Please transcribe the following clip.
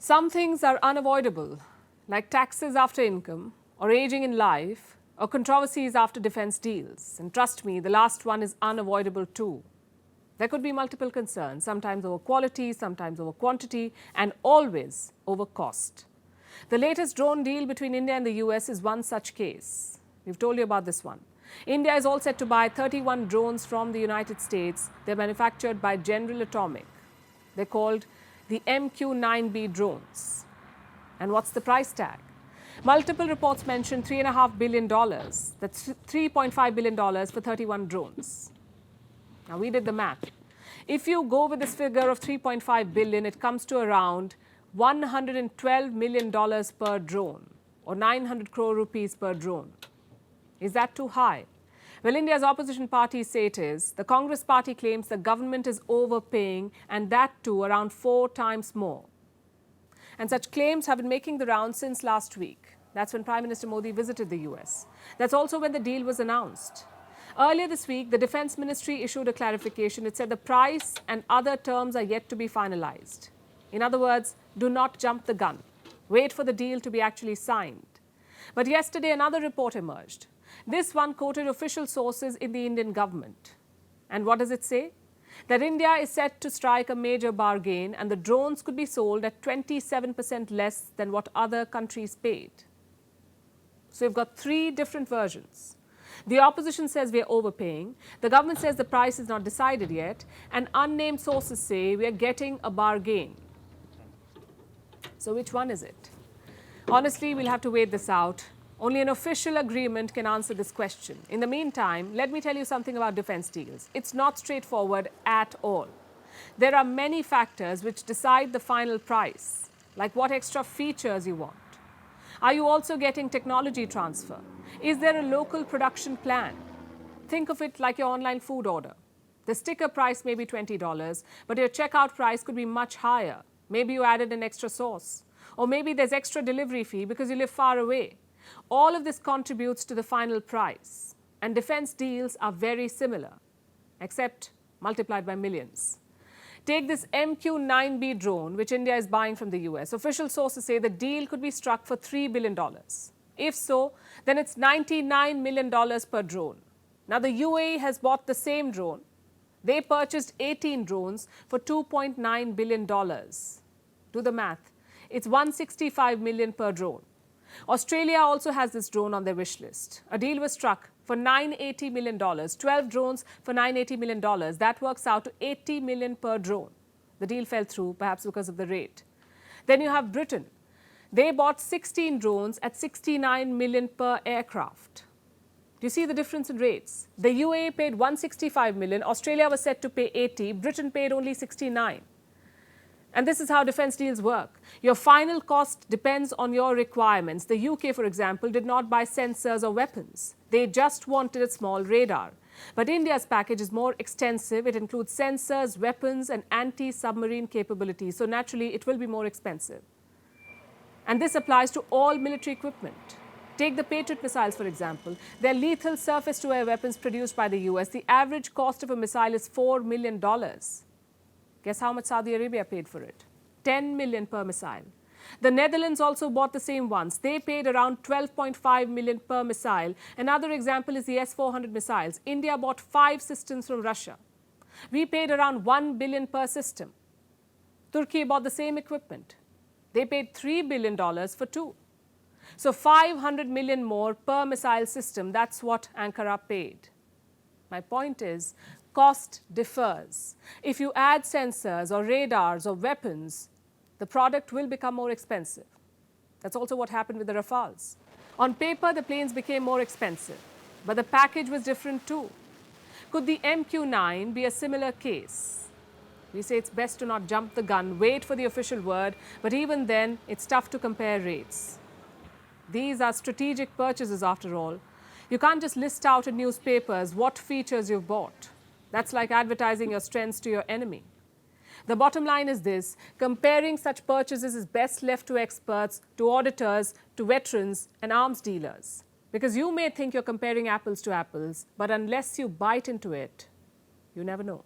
Some things are unavoidable, like taxes after income, or aging in life, or controversies after defense deals. And trust me, the last one is unavoidable too. There could be multiple concerns, sometimes over quality, sometimes over quantity, and always over cost. The latest drone deal between India and the US is one such case. We've told you about this one. India is all set to buy 31 drones from the United States. They're manufactured by General Atomic. They're called the MQ-9B drones. And what's the price tag? Multiple reports mention $3.5 billion. That's $3.5 billion for 31 drones. Now, we did the math. If you go with this figure of $3.5 billion, it comes to around $112 million per drone, or 900 crore rupees per drone. Is that too high? Well, India's opposition parties say it is. The Congress party claims the government is overpaying, and that too around 4 times more. And such claims have been making the rounds since last week. That's when Prime Minister Modi visited the US. That's also when the deal was announced. Earlier this week, the Defense Ministry issued a clarification. It said the price and other terms are yet to be finalized. In other words, do not jump the gun. Wait for the deal to be actually signed. But yesterday, another report emerged. This one quoted official sources in the Indian government. And what does it say? That India is set to strike a major bargain and the drones could be sold at 27% less than what other countries paid. So you've got 3 different versions. The opposition says we are overpaying, the government says the price is not decided yet, and unnamed sources say we are getting a bargain. So which one is it? Honestly, we'll have to wait this out. Only an official agreement can answer this question. In the meantime, let me tell you something about defense deals. It's not straightforward at all. There are many factors which decide the final price, like what extra features you want. Are you also getting technology transfer? Is there a local production plan? Think of it like your online food order. The sticker price may be $20, but your checkout price could be much higher. Maybe you added an extra sauce. Or maybe there's extra delivery fee because you live far away. All of this contributes to the final price. And defense deals are very similar, except multiplied by millions. Take this MQ-9B drone, which India is buying from the US. Official sources say the deal could be struck for $3 billion. If so, then it's $99 million per drone. Now, the UAE has bought the same drone. They purchased 18 drones for $2.9 billion. Do the math. It's $165 million per drone. Australia also has this drone on their wish list. A deal was struck for $980 million, 12 drones for $980 million. That works out to $80 million per drone. The deal fell through, perhaps because of the rate. Then you have Britain. They bought 16 drones at $69 million per aircraft. Do you see the difference in rates? The UAE paid $165 million, Australia was set to pay $80, Britain paid only $69. And this is how defense deals work. Your final cost depends on your requirements. The UK, for example, did not buy sensors or weapons. They just wanted a small radar. But India's package is more extensive. It includes sensors, weapons, and anti-submarine capabilities. So naturally, it will be more expensive. And this applies to all military equipment. Take the Patriot missiles, for example. They're lethal surface-to-air weapons produced by the US. The average cost of a missile is $4 million. Guess how much Saudi Arabia paid for it? $10 million per missile. The Netherlands also bought the same ones. They paid around $12.5 million per missile. Another example is the S-400 missiles. India bought 5 systems from Russia. We paid around $1 billion per system. Turkey bought the same equipment. They paid $3 billion for 2. So $500 million more per missile system. That's what Ankara paid. My point is, cost differs. If you add sensors or radars or weapons, the product will become more expensive. That's also what happened with the Rafales. On paper, the planes became more expensive, but the package was different too. Could the MQ-9 be a similar case? We say it's best to not jump the gun, wait for the official word, but even then, it's tough to compare rates. These are strategic purchases after all. You can't just list out in newspapers what features you've bought. That's like advertising your strengths to your enemy. The bottom line is this: comparing such purchases is best left to experts, to auditors, to veterans and arms dealers. Because you may think you're comparing apples to apples, but unless you bite into it, you never know.